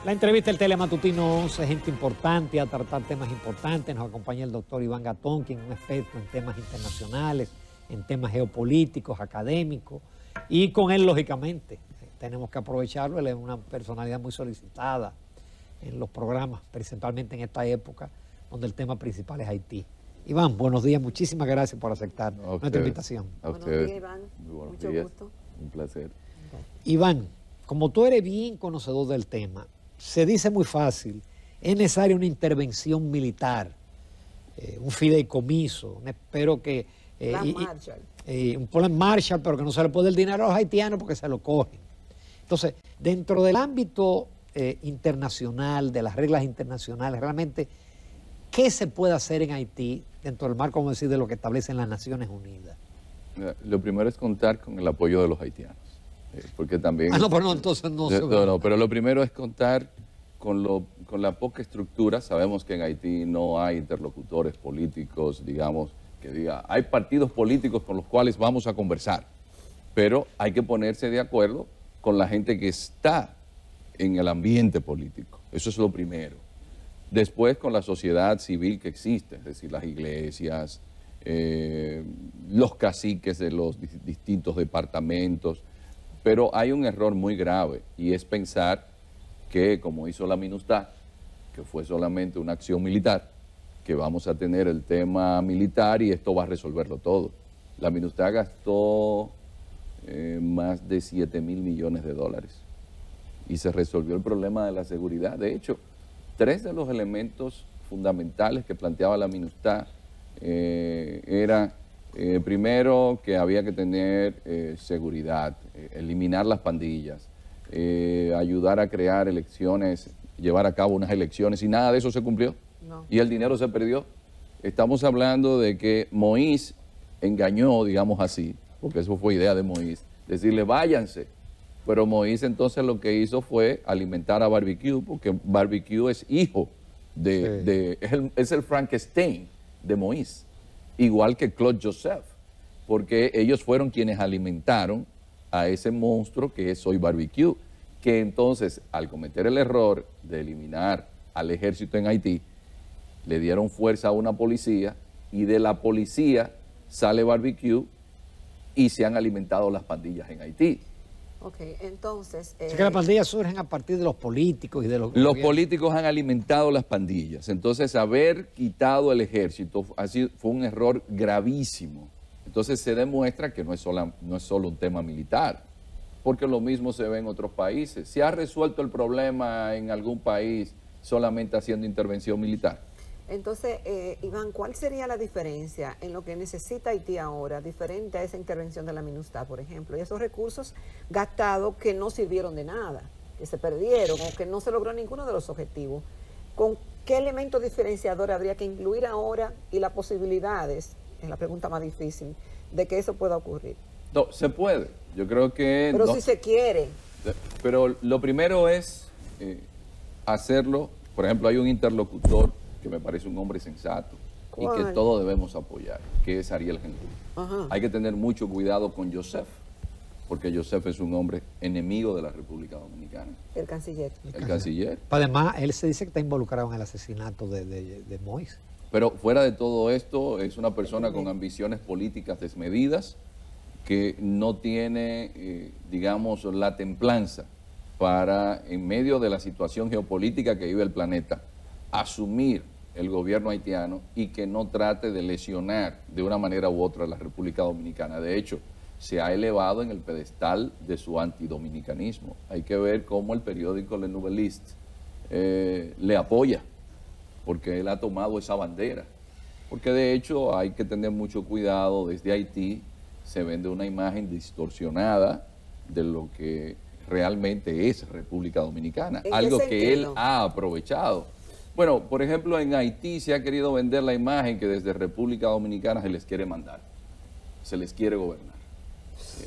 La entrevista del Telematutino 11, gente importante a tratar temas importantes. Nos acompaña el doctor Iván Gatón, quien es un experto en temas internacionales, en temas geopolíticos, académicos. Y con él, lógicamente, tenemos que aprovecharlo. Él es una personalidad muy solicitada en los programas, principalmente en esta época, donde el tema principal es Haití. Iván, buenos días. Muchísimas gracias por aceptar nuestra invitación. A ustedes. Buenos días, Iván. Muy buenos Mucho días. gusto. Un placer. Iván, como tú eres bien conocedor del tema, se dice muy fácil, es necesaria una intervención militar, un fideicomiso, espero que... Plan Marshall. Un plan Marshall, pero que no se le puede el dinero a los haitianos porque se lo cogen. Entonces, dentro del ámbito internacional, de las reglas internacionales, realmente, ¿qué se puede hacer en Haití dentro del marco, como decir, de lo que establecen las Naciones Unidas? Lo primero es contar con el apoyo de los haitianos, porque también... Ah, no, pero no, entonces no se... No, pero lo primero es contar con la poca estructura. Sabemos que en Haití no hay interlocutores políticos, digamos, que diga, hay partidos políticos con los cuales vamos a conversar, pero hay que ponerse de acuerdo con la gente que está en el ambiente político. Eso es lo primero. Después, con la sociedad civil que existe, es decir, las iglesias, los caciques de los distintos departamentos. Pero hay un error muy grave y es pensar que, como hizo la MINUSTAH, que fue solamente una acción militar, que vamos a tener el tema militar y esto va a resolverlo todo. La MINUSTAH gastó más de 7.000 millones de dólares y se resolvió el problema de la seguridad. De hecho, 3 de los elementos fundamentales que planteaba la MINUSTAH era, primero, que había que tener seguridad, eliminar las pandillas, ayudar a crear elecciones, llevar a cabo unas elecciones, y nada de eso se cumplió. No. Y el dinero se perdió. Estamos hablando de que Moïse engañó, digamos así, porque eso fue idea de Moïse, decirle váyanse. Pero Moïse entonces lo que hizo fue alimentar a Barbecue, porque Barbecue es hijo es el Frankenstein de Moïse, igual que Claude Joseph, porque ellos fueron quienes alimentaron a ese monstruo que es hoy Barbecue, que entonces al cometer el error de eliminar al ejército en Haití, le dieron fuerza a una policía y de la policía sale Barbecue y se han alimentado las pandillas en Haití. Ok, entonces... Es que las pandillas surgen a partir de los políticos y de los... Los políticos han alimentado las pandillas. Entonces, haber quitado el ejército fue un error gravísimo. Entonces, se demuestra que no es solo un tema militar, porque lo mismo se ve en otros países. ¿Se ha resuelto el problema en algún país solamente haciendo intervención militar? Entonces, Iván, ¿cuál sería la diferencia en lo que necesita Haití ahora, diferente a esa intervención de la MINUSTAH, por ejemplo, y esos recursos gastados que no sirvieron de nada, que se perdieron o que no se logró ninguno de los objetivos? ¿Con qué elemento diferenciador habría que incluir ahora y las posibilidades, es la pregunta más difícil, de que eso pueda ocurrir? No, se puede. Yo creo que... Pero no, si se quiere. Pero lo primero es hacerlo. Por ejemplo, hay un interlocutor que me parece un hombre sensato y que todos debemos apoyar, que es Ariel Henry. Ajá. Hay que tener mucho cuidado con Joseph, porque Joseph es un hombre enemigo de la República Dominicana. El canciller. El canciller. Además, él se dice que está involucrado en el asesinato de Moïse. Pero fuera de todo esto, es una persona con ambiciones políticas desmedidas, que no tiene, digamos, la templanza para, en medio de la situación geopolítica que vive el planeta, asumir el gobierno haitiano y que no trate de lesionar de una manera u otra a la República Dominicana. De hecho, se ha elevado en el pedestal de su antidominicanismo. Hay que ver cómo el periódico Le Nouvelliste le apoya, porque él ha tomado esa bandera. Porque de hecho hay que tener mucho cuidado. Desde Haití se vende una imagen distorsionada de lo que realmente es República Dominicana, algo que él ha aprovechado. Bueno, por ejemplo, en Haití se ha querido vender la imagen que desde República Dominicana se les quiere mandar, se les quiere gobernar.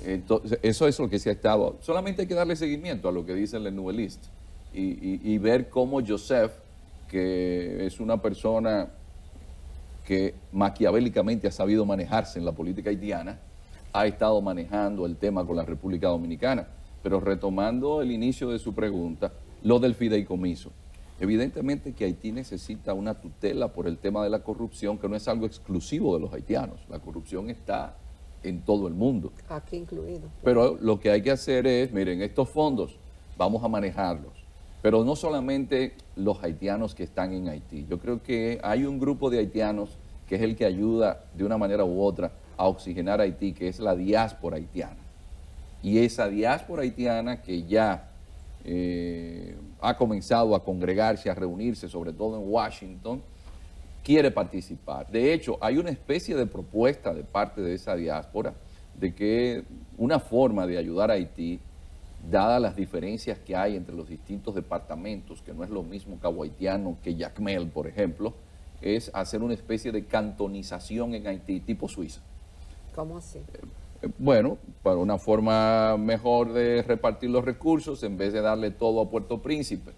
Entonces, eso es lo que se ha estado... Solamente hay que darle seguimiento a lo que dice el Nouvelliste y ver cómo Joseph, que es una persona que maquiavélicamente ha sabido manejarse en la política haitiana, ha estado manejando el tema con la República Dominicana. Pero retomando el inicio de su pregunta, Lo del fideicomiso. Evidentemente que Haití necesita una tutela por el tema de la corrupción, que no es algo exclusivo de los haitianos. La corrupción está en todo el mundo. Aquí incluido. Pero lo que hay que hacer es, miren, estos fondos vamos a manejarlos. Pero no solamente los haitianos que están en Haití. Yo creo que hay un grupo de haitianos que es el que ayuda de una manera u otra a oxigenar Haití, que es la diáspora haitiana. Y esa diáspora haitiana que ya ha comenzado a congregarse, a reunirse, sobre todo en Washington, quiere participar. De hecho, hay una especie de propuesta de parte de esa diáspora de que una forma de ayudar a Haití, dadas las diferencias que hay entre los distintos departamentos, que no es lo mismo Cabo Haitiano que Jacmel, por ejemplo, es hacer una especie de cantonización en Haití, tipo Suiza. ¿Cómo así? Bueno, para una forma mejor de repartir los recursos, en vez de darle todo a Puerto Príncipe,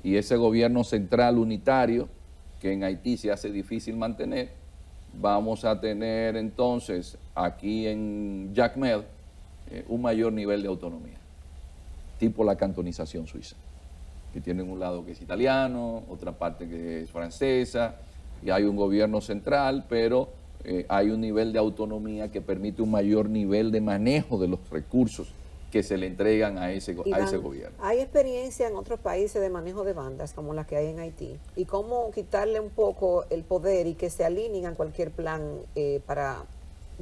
y ese gobierno central unitario, que en Haití se hace difícil mantener, vamos a tener entonces aquí en Jacmel un mayor nivel de autonomía, tipo la cantonización suiza, que tienen un lado que es italiano, otra parte que es francesa, y hay un gobierno central, pero hay un nivel de autonomía que permite un mayor nivel de manejo de los recursos que se le entregan a ese gobierno. ¿Hay experiencia en otros países de manejo de bandas como las que hay en Haití? ¿Y cómo quitarle un poco el poder y que se alineen a cualquier plan para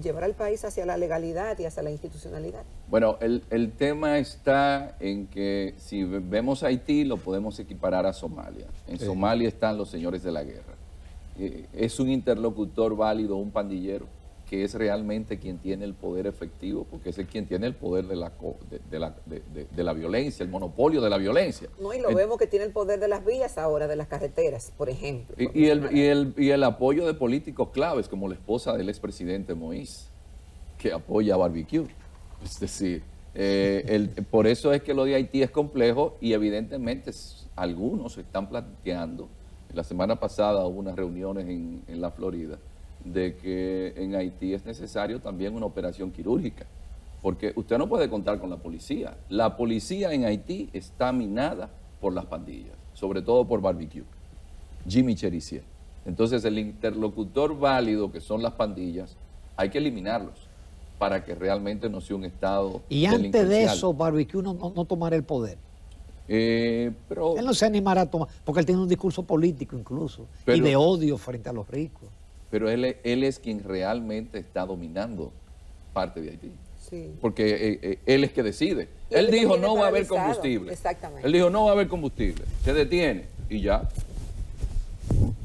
llevar al país hacia la legalidad y hacia la institucionalidad? Bueno, el tema está en que si vemos Haití lo podemos equiparar a Somalia. En Somalia están los señores de la guerra. Es un interlocutor válido, un pandillero, que es realmente quien tiene el poder efectivo, porque es el quien tiene el poder de la violencia, el monopolio de la violencia. No, y lo vemos que tiene el poder de las vías ahora, de las carreteras, por ejemplo. Y el apoyo de políticos claves, como la esposa del expresidente Moïse, que apoya a Barbecue. Es decir, por eso es que lo de Haití es complejo y evidentemente algunos están planteando. La semana pasada hubo unas reuniones en la Florida de que en Haití es necesario también una operación quirúrgica, porque usted no puede contar con la policía. La policía en Haití está minada por las pandillas, sobre todo por Barbecue, Jimmy Cherizier. Entonces el interlocutor válido que son las pandillas, hay que eliminarlos para que realmente no sea un estado y antes de eso Barbecue no tomará el poder. Pero él no se animará a tomar, porque él tiene un discurso político incluso, y de odio frente a los ricos. Pero él es quien realmente está dominando parte de Haití. Sí. Porque él es que decide. Él dijo no va a haber combustible. Exactamente. Él dijo no va a haber combustible. Se detiene y ya.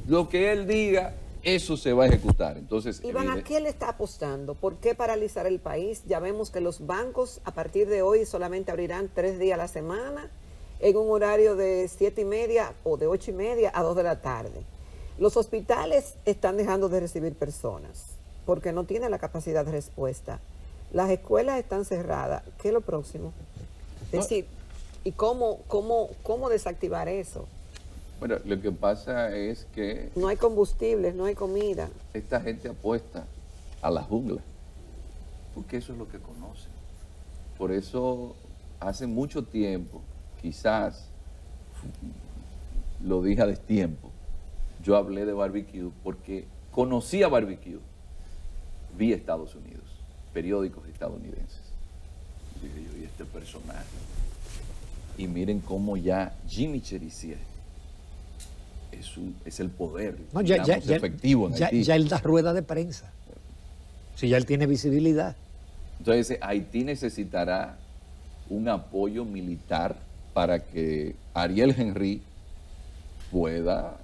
Lo que él diga, eso se va a ejecutar. Entonces, Iván, ¿a qué le está apostando? ¿Por qué paralizar el país? Ya vemos que los bancos a partir de hoy solamente abrirán 3 días a la semana, en un horario de 7:30 o de 8:30 a 2 de la tarde. Los hospitales están dejando de recibir personas porque no tienen la capacidad de respuesta. Las escuelas están cerradas. ¿Qué es lo próximo? Es decir, ¿y cómo desactivar eso? Bueno, lo que pasa es que no hay combustibles, no hay comida. Esta gente apuesta a la jungla, porque eso es lo que conocen. Por eso hace mucho tiempo, quizás lo dije a destiempo, yo hablé de Barbecue porque conocí a Barbecue, vi Estados Unidos, periódicos estadounidenses. Dije yo, y este personaje. Y miren cómo ya Jimmy Cherizier es el poder efectivo en Haití. Ya él da rueda de prensa. Si ya él tiene visibilidad. Entonces Haití necesitará un apoyo militar para que Ariel Henry pueda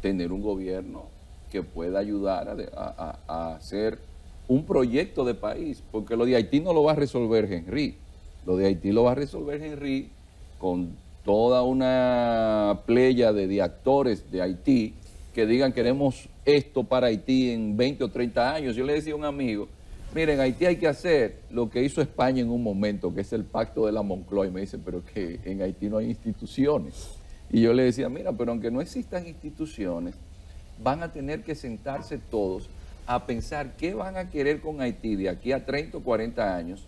tener un gobierno que pueda ayudar a hacer un proyecto de país, porque lo de Haití no lo va a resolver Henry, lo de Haití lo va a resolver Henry con toda una playa de actores de Haití que digan queremos esto para Haití en 20 o 30 años. Yo le decía a un amigo, miren, Haití hay que hacer lo que hizo España en un momento, que es el pacto de la Moncloa, y me dicen, pero que en Haití no hay instituciones. Y yo le decía, mira, pero aunque no existan instituciones, van a tener que sentarse todos a pensar qué van a querer con Haití de aquí a 30 o 40 años,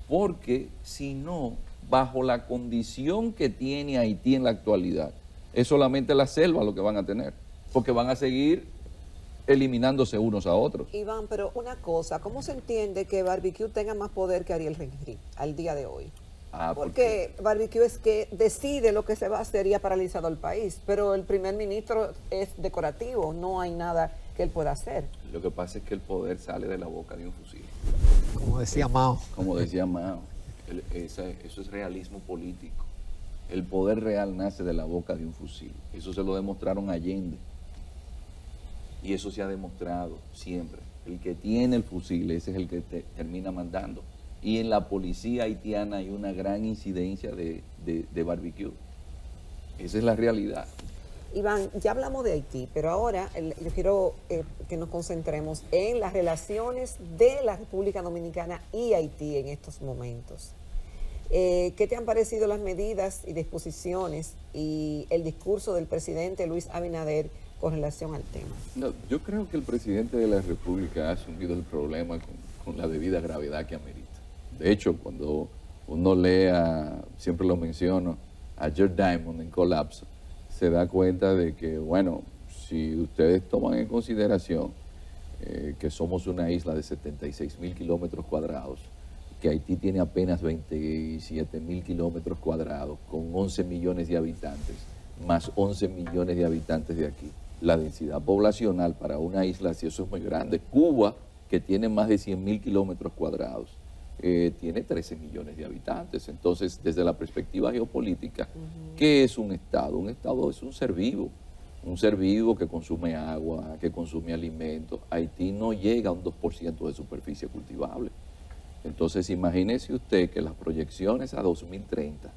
porque si no, bajo la condición que tiene Haití en la actualidad, es solamente la selva lo que van a tener, porque van a seguir eliminándose unos a otros. Iván, pero una cosa, ¿cómo se entiende que Barbecue tenga más poder que Ariel Henry al día de hoy? Porque Barbecue es que decide lo que se va a hacer y ha paralizado el país, pero el primer ministro es decorativo, no hay nada que él pueda hacer. Lo que pasa es que el poder sale de la boca de un fusil. Como decía Mao. Como decía Mao, eso es realismo político. El poder real nace de la boca de un fusil. Eso se lo demostraron Allende. Y eso se ha demostrado siempre. El que tiene el fusil, ese es el que termina mandando. Y en la policía haitiana hay una gran incidencia de Barbecue. Esa es la realidad. Iván, ya hablamos de Haití, pero ahora yo quiero que nos concentremos en las relaciones de la República Dominicana y Haití en estos momentos. ¿Qué te han parecido las medidas y disposiciones y el discurso del presidente Luis Abinader con relación al tema? No, yo creo que el presidente de la República ha asumido el problema con la debida gravedad que amerita. De hecho, cuando uno lea, siempre lo menciono, a Jared Diamond en Colapso, se da cuenta de que, bueno, si ustedes toman en consideración que somos una isla de 76.000 kilómetros cuadrados, que Haití tiene apenas 27.000 kilómetros cuadrados, con 11 millones de habitantes, más 11 millones de habitantes de aquí. La densidad poblacional para una isla así, eso es muy grande. Cuba, que tiene más de 100.000 kilómetros cuadrados, tiene 13 millones de habitantes. Entonces, desde la perspectiva geopolítica, ¿qué es un Estado? Un Estado es un ser vivo que consume agua, que consume alimentos. Haití no llega a un 2% de superficie cultivable. Entonces, imagínese usted que las proyecciones a 2030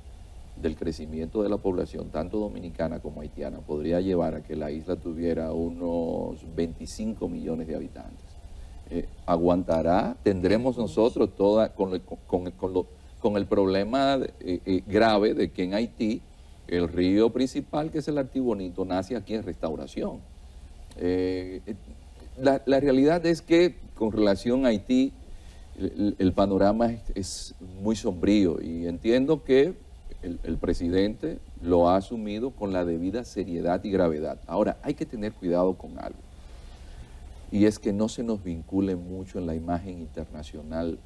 del crecimiento de la población, tanto dominicana como haitiana, podría llevar a que la isla tuviera unos 25 millones de habitantes. ¿Aguantará? ¿Tendremos nosotros toda con el problema grave de que en Haití el río principal, que es el Artibonito, nace aquí en Restauración? La realidad es que con relación a Haití, el panorama es muy sombrío y entiendo que el presidente lo ha asumido con la debida seriedad y gravedad. Ahora, hay que tener cuidado con algo, y es que no se nos vincule mucho en la imagen internacional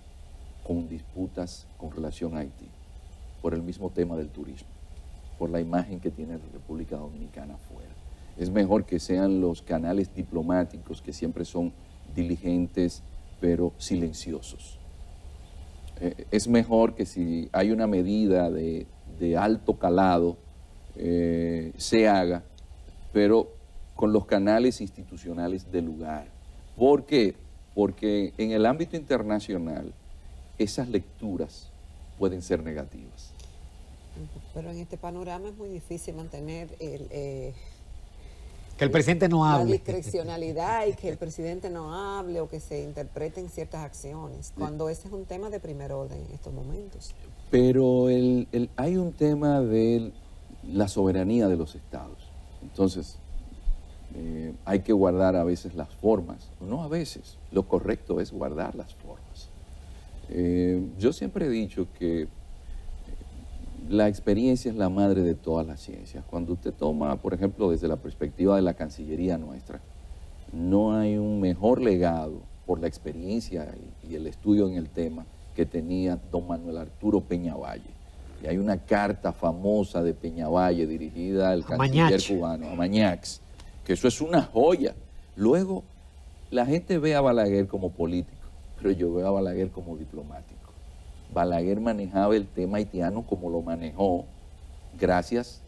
con disputas con relación a Haití, por el mismo tema del turismo, por la imagen que tiene la República Dominicana afuera. Es mejor que sean los canales diplomáticos, que siempre son diligentes, pero silenciosos. Es mejor que si hay una medida de alto calado, se haga, pero con los canales institucionales del lugar. ¿Por qué? Porque en el ámbito internacional esas lecturas pueden ser negativas. Pero en este panorama es muy difícil mantener que el presidente no hable. La discrecionalidad y que el presidente no hable o que se interpreten ciertas acciones, cuando ese es un tema de primer orden en estos momentos. Pero hay un tema de la soberanía de los estados. Entonces, hay que guardar a veces las formas. No a veces, lo correcto es guardar las formas. Yo siempre he dicho que la experiencia es la madre de todas las ciencias. Cuando usted toma, por ejemplo, desde la perspectiva de la Cancillería nuestra, no hay un mejor legado por la experiencia y el estudio en el tema que tenía don Manuel Arturo Peñavalle. Y hay una carta famosa de Peñavalle dirigida al canciller cubano, a Mañax, que eso es una joya. Luego, la gente ve a Balaguer como político, pero yo veo a Balaguer como diplomático. Balaguer manejaba el tema haitiano como lo manejó, gracias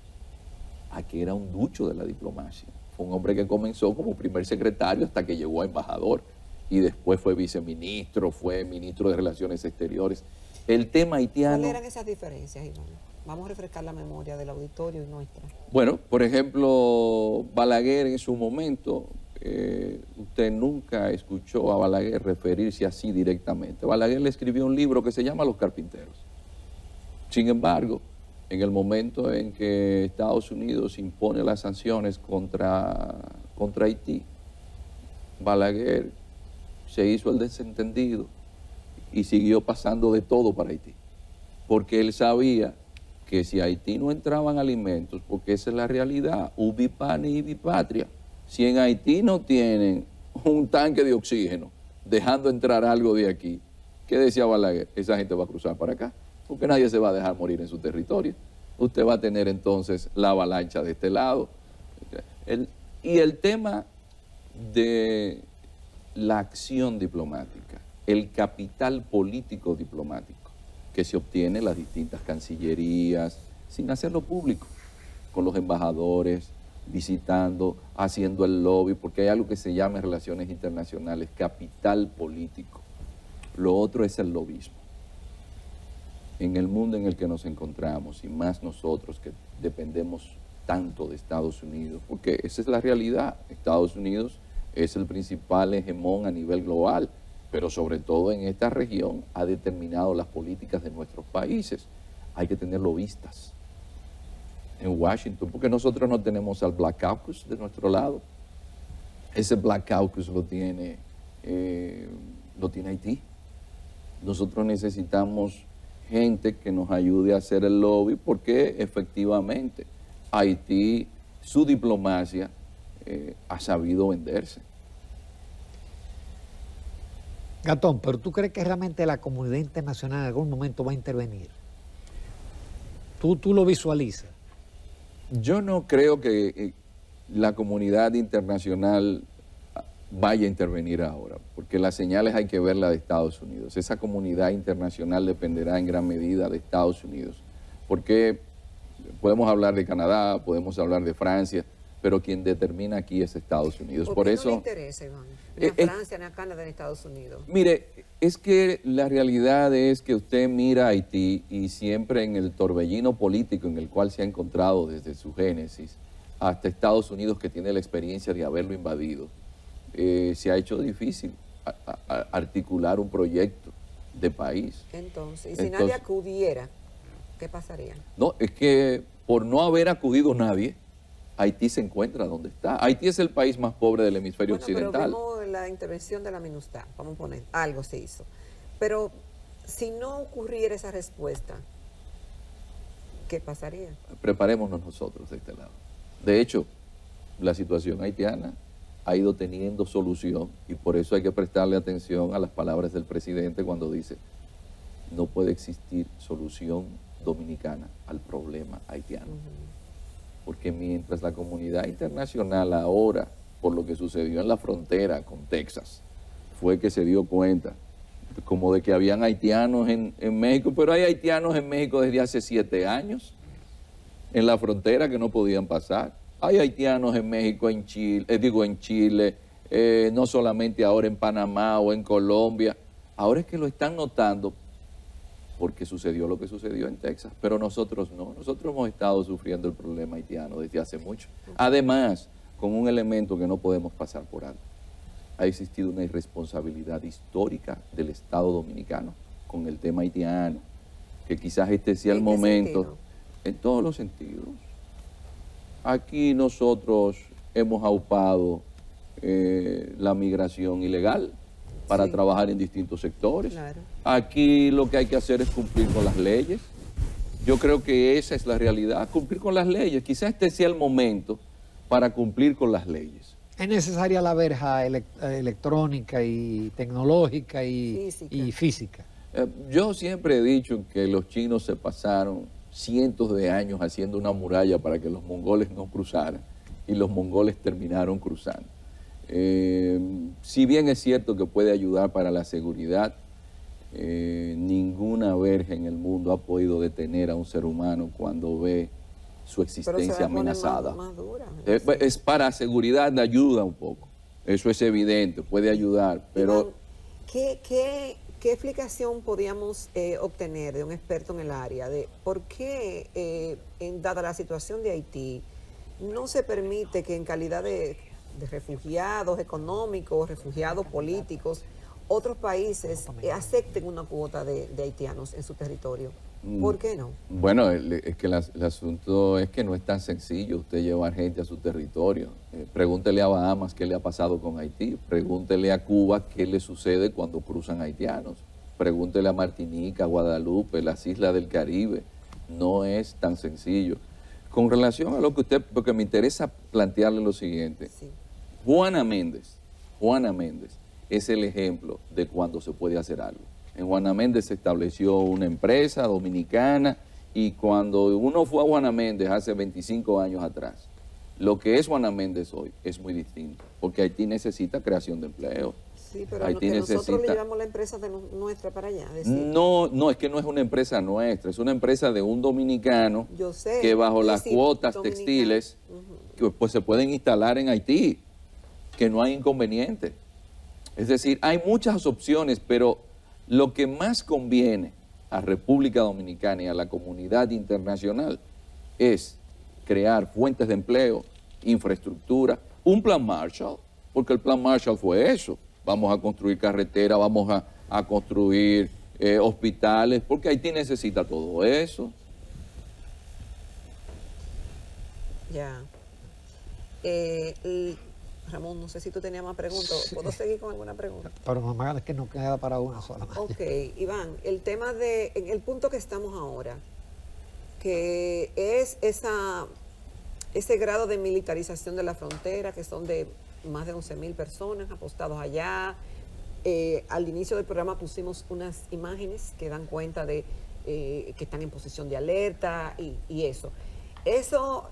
a que era un ducho de la diplomacia. Fue un hombre que comenzó como primer secretario hasta que llegó a embajador y después fue viceministro, fue ministro de Relaciones Exteriores. El tema haitiano... ¿Cuáles eran esas diferencias, Iván? Vamos a refrescar la memoria del auditorio y nuestra. Bueno, por ejemplo, Balaguer en su momento, usted nunca escuchó a Balaguer referirse así directamente. Balaguer le escribió un libro que se llama Los Carpinteros. Sin embargo, en el momento en que Estados Unidos impone las sanciones contra Haití, Balaguer se hizo el desentendido y siguió pasando de todo para Haití. porque él sabía que si a Haití no entraban alimentos, porque esa es la realidad, ubi pane y ibi patria. Si en Haití no tienen un tanque de oxígeno, dejando entrar algo de aquí, ¿qué decía Balaguer? Esa gente va a cruzar para acá, porque nadie se va a dejar morir en su territorio. Usted va a tener entonces la avalancha de este lado. Y el tema de la acción diplomática, el capital político diplomático que se obtiene en las distintas cancillerías, sin hacerlo público, con los embajadores, visitando, haciendo el lobby, porque hay algo que se llama en relaciones internacionales, capital político. Lo otro es el lobismo. En el mundo en el que nos encontramos, y más nosotros que dependemos tanto de Estados Unidos, porque esa es la realidad, Estados Unidos es el principal hegemón a nivel global, pero sobre todo en esta región ha determinado las políticas de nuestros países. Hay que tenerlo vistas en Washington, porque nosotros no tenemos al Black Caucus de nuestro lado. Ese Black Caucus lo tiene Haití. Nosotros necesitamos gente que nos ayude a hacer el lobby, porque efectivamente Haití, su diplomacia ha sabido venderse. Gatón, pero ¿tú crees que realmente la comunidad internacional en algún momento va a intervenir? ¿Tú lo visualizas? Yo no creo que la comunidad internacional vaya a intervenir ahora, porque las señales hay que verlas de Estados Unidos. Esa comunidad internacional dependerá en gran medida de Estados Unidos, porque podemos hablar de Canadá, podemos hablar de Francia, pero quien determina aquí es Estados Unidos. ¿Por qué no le interesa, Iván? Ni a Francia, ni a Canadá, ni a Estados Unidos. Mire, es que la realidad es que usted mira a Haití y siempre en el torbellino político en el cual se ha encontrado desde su génesis, hasta Estados Unidos, que tiene la experiencia de haberlo invadido, se ha hecho difícil articular un proyecto de país. Entonces, si nadie acudiera, ¿qué pasaría? No, es que por no haber acudido nadie, Haití se encuentra donde está. Haití es el país más pobre del hemisferio occidental. Pero vimos la intervención de la MINUSTAH, vamos a poner, algo se hizo. Pero si no ocurriera esa respuesta, ¿qué pasaría? Preparémonos nosotros de este lado. De hecho, la situación haitiana ha ido teniendo solución, y por eso hay que prestarle atención a las palabras del presidente cuando dice: no puede existir solución dominicana al problema haitiano. Porque mientras la comunidad internacional ahora, por lo que sucedió en la frontera con Texas, fue que se dio cuenta como de que habían haitianos en México, pero hay haitianos en México desde hace 7 años, en la frontera, que no podían pasar. Hay haitianos en México, en Chile, no solamente ahora en Panamá o en Colombia. Ahora es que lo están notando porque sucedió lo que sucedió en Texas, pero nosotros no. Nosotros hemos estado sufriendo el problema haitiano desde hace mucho. Además, con un elemento que no podemos pasar por alto: ha existido una irresponsabilidad histórica del Estado dominicano con el tema haitiano, que quizás este sea el momento, en todos los sentidos. Aquí nosotros hemos aupado la migración ilegal para trabajar en distintos sectores. Claro. Aquí lo que hay que hacer es cumplir con las leyes. Yo creo que esa es la realidad, cumplir con las leyes. Quizás este sea el momento para cumplir con las leyes. ¿Es necesaria la verja electrónica y tecnológica y física? Yo siempre he dicho que los chinos se pasaron cientos de años haciendo una muralla para que los mongoles no cruzaran, y los mongoles terminaron cruzando. Si bien es cierto que puede ayudar para la seguridad, ninguna verja en el mundo ha podido detener a un ser humano cuando ve su existencia amenazada. Más dura, es para seguridad, ayuda un poco, eso es evidente, puede ayudar, pero... Iván, ¿qué explicación podíamos obtener de un experto en el área de por qué, dada la situación de Haití, no se permite que en calidad de refugiados económicos, refugiados políticos, otros países acepten una cuota de haitianos en su territorio? ¿Por qué no? Bueno, es que el asunto es que no es tan sencillo usted llevar gente a su territorio. Pregúntele a Bahamas qué le ha pasado con Haití, pregúntele a Cuba qué le sucede cuando cruzan haitianos. Pregúntele a Martinica, Guadalupe, las islas del Caribe. No es tan sencillo. Con relación a lo que usted, porque me interesa plantearle lo siguiente. Sí. Juana Méndez es el ejemplo de cuando se puede hacer algo. En Juana Méndez se estableció una empresa dominicana y cuando uno fue a Juana Méndez hace 25 años atrás, lo que es Juana Méndez hoy es muy distinto, porque Haití necesita creación de empleo. Sí, pero Haití nosotros le llevamos la empresa nuestra para allá. No, es que no es una empresa nuestra, es una empresa de un dominicano. Yo sé, que bajo las sí, cuotas dominicano. textiles que pues se pueden instalar en Haití, que no hay inconveniente. Es decir, hay muchas opciones, pero lo que más conviene a República Dominicana y a la comunidad internacional es crear fuentes de empleo, infraestructura, un plan Marshall, porque el plan Marshall fue eso. Vamos a construir carreteras, vamos a construir hospitales, porque Haití necesita todo eso. Ya. Ramón, no sé si tú tenías más preguntas. ¿Puedo seguir con alguna pregunta? Pero no me hagas que no queda para una sola más. Ok, Iván, el tema en el punto que estamos ahora, que es ese grado de militarización de la frontera, que son de más de 11.000 personas apostados allá. Al inicio del programa pusimos unas imágenes que dan cuenta de que están en posición de alerta y eso. ¿Eso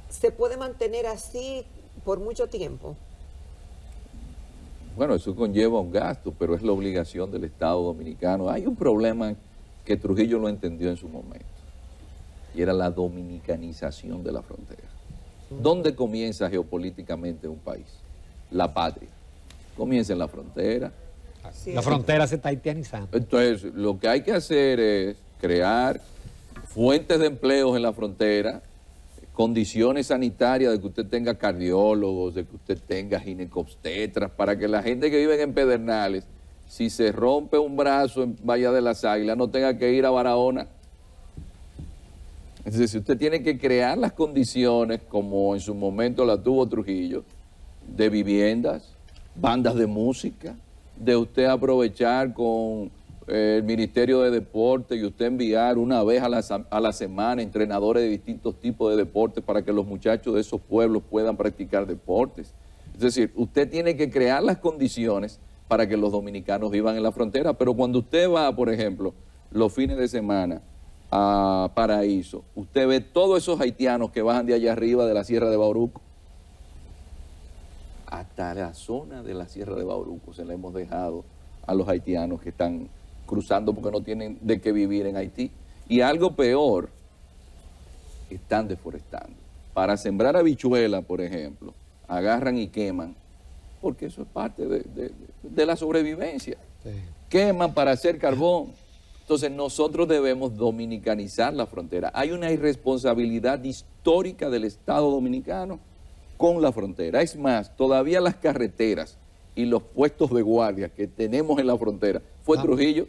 se puede mantener así por mucho tiempo? Bueno, eso conlleva un gasto, pero es la obligación del Estado dominicano. Hay un problema que Trujillo lo entendió en su momento, y era la dominicanización de la frontera. ¿Dónde comienza geopolíticamente un país? La patria. Comienza en la frontera. Sí, La frontera se está haitianizando. Entonces, lo que hay que hacer es crear fuentes de empleos en la frontera, condiciones sanitarias, de que usted tenga cardiólogos, de que usted tenga ginecobstetras, para que la gente que vive en Pedernales, si se rompe un brazo en Valle de las Águilas, no tenga que ir a Barahona. Es decir, usted tiene que crear las condiciones, como en su momento la tuvo Trujillo, de viviendas, bandas de música, de usted aprovechar con el Ministerio de Deporte y usted enviar una vez a la semana entrenadores de distintos tipos de deportes para que los muchachos de esos pueblos puedan practicar deportes. Es decir, usted tiene que crear las condiciones para que los dominicanos vivan en la frontera, pero cuando usted va, por ejemplo, los fines de semana a Paraíso, usted ve todos esos haitianos que bajan de allá arriba de la Sierra de Bauruco, hasta la zona de la Sierra de Bauruco se la hemos dejado a los haitianos que están cruzando porque no tienen de qué vivir en Haití. Y algo peor, están deforestando. Para sembrar habichuela, por ejemplo, agarran y queman, porque eso es parte de la sobrevivencia. Sí. Queman para hacer carbón. Entonces nosotros debemos dominicanizar la frontera. Hay una irresponsabilidad histórica del Estado dominicano con la frontera. Es más, todavía las carreteras y los puestos de guardia que tenemos en la frontera, fue Trujillo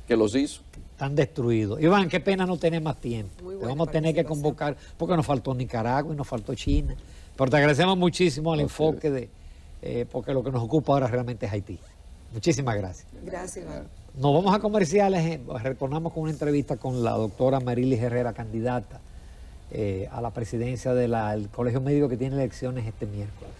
que los hizo. Están destruidos. Iván, qué pena no tener más tiempo. Muy Te buena vamos a tener que convocar, porque nos faltó Nicaragua y nos faltó China. Pero te agradecemos muchísimo el enfoque porque lo que nos ocupa ahora realmente es Haití. Muchísimas gracias. Gracias, Iván. Nos vamos a comerciales. Retornamos con una entrevista con la doctora Marilis Herrera, candidata a la presidencia del Colegio Médico, que tiene elecciones este miércoles.